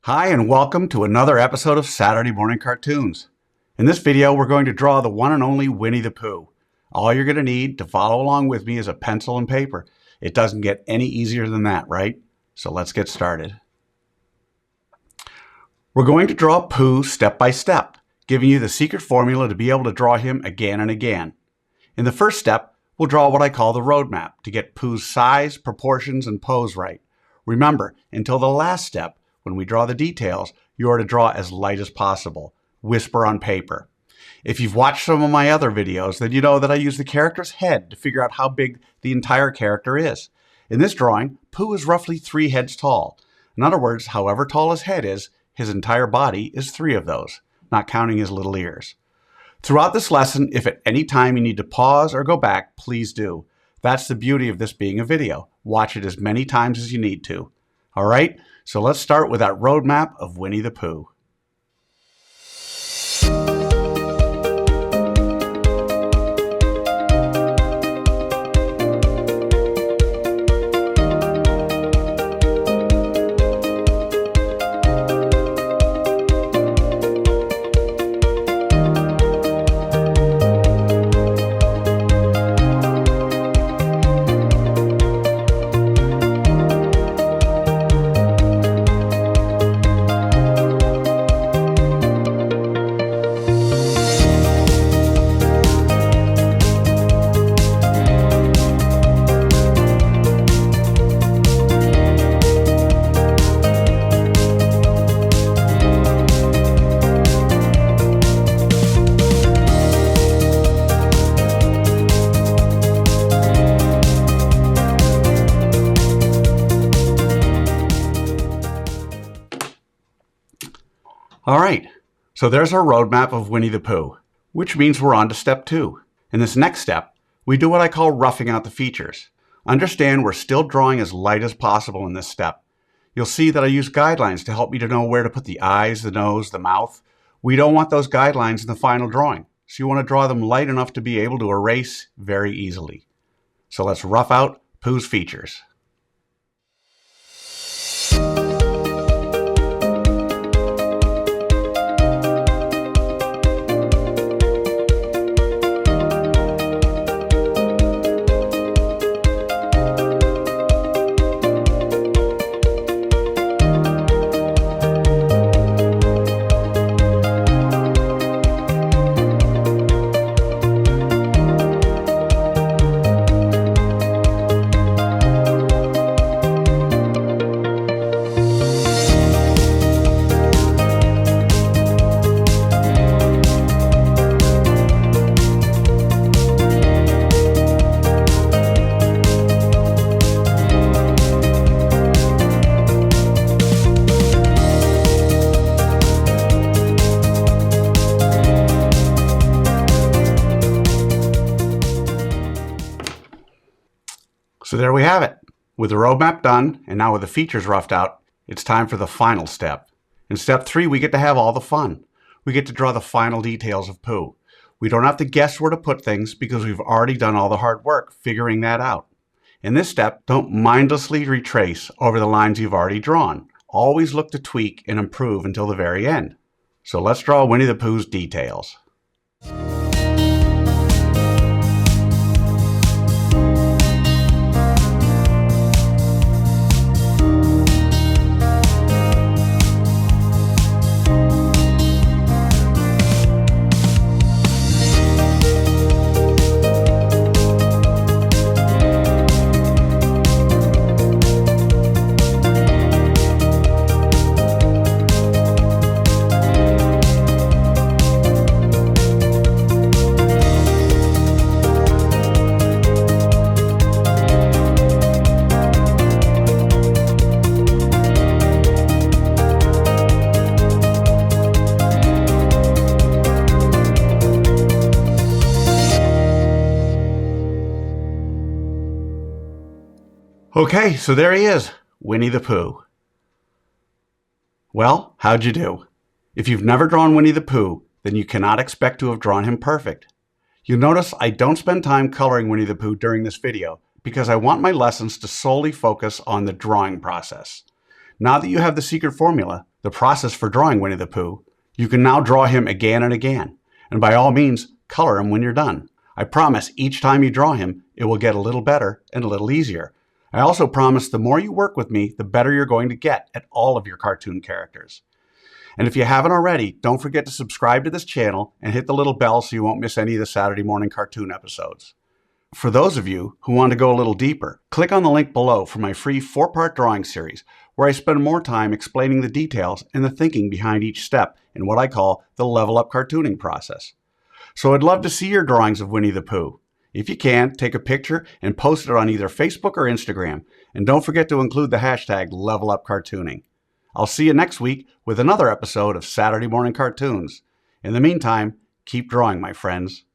Hi and welcome to another episode of Saturday Morning Cartoons. In this video we're going to draw the one and only Winnie the Pooh. All you're going to need to follow along with me is a pencil and paper. It doesn't get any easier than that, right? So let's get started. We're going to draw Pooh step by step, giving you the secret formula to be able to draw him again and again. In the first step, we'll draw what I call the roadmap to get Pooh's size, proportions, and pose right. Remember, until the last step, when we draw the details, you are to draw as light as possible. Whisper on paper. If you've watched some of my other videos, then you know that I use the character's head to figure out how big the entire character is. In this drawing, Pooh is roughly 3 heads tall. In other words, however tall his head is, his entire body is 3 of those, not counting his little ears. Throughout this lesson, if at any time you need to pause or go back, please do. That's the beauty of this being a video. Watch it as many times as you need to. All right? So let's start with that roadmap of Winnie the Pooh. All right, so there's our roadmap of Winnie the Pooh, which means we're on to step 2. In this next step, we do what I call roughing out the features. Understand we're still drawing as light as possible in this step. You'll see that I use guidelines to help me to know where to put the eyes, the nose, the mouth. We don't want those guidelines in the final drawing, so you want to draw them light enough to be able to erase very easily. So let's rough out Pooh's features. So there we have it. With the roadmap done, and now with the features roughed out, it's time for the final step. In step 3, we get to have all the fun. We get to draw the final details of Pooh. We don't have to guess where to put things because we've already done all the hard work figuring that out. In this step, don't mindlessly retrace over the lines you've already drawn. Always look to tweak and improve until the very end. So let's draw Winnie the Pooh's details. Okay, so there he is, Winnie the Pooh. Well, how'd you do? If you've never drawn Winnie the Pooh, then you cannot expect to have drawn him perfect. You'll notice I don't spend time coloring Winnie the Pooh during this video because I want my lessons to solely focus on the drawing process. Now that you have the secret formula, the process for drawing Winnie the Pooh, you can now draw him again and again. And by all means, color him when you're done. I promise each time you draw him, it will get a little better and a little easier. I also promise the more you work with me, the better you're going to get at all of your cartoon characters. And if you haven't already, don't forget to subscribe to this channel and hit the little bell so you won't miss any of the Saturday morning cartoon episodes. For those of you who want to go a little deeper, click on the link below for my free 4-part drawing series, where I spend more time explaining the details and the thinking behind each step in what I call the level up cartooning process. So I'd love to see your drawings of Winnie the Pooh. If you can, take a picture and post it on either Facebook or Instagram. And don't forget to include the hashtag #LevelUpCartooning. I'll see you next week with another episode of Saturday Morning Cartoons. In the meantime, keep drawing, my friends.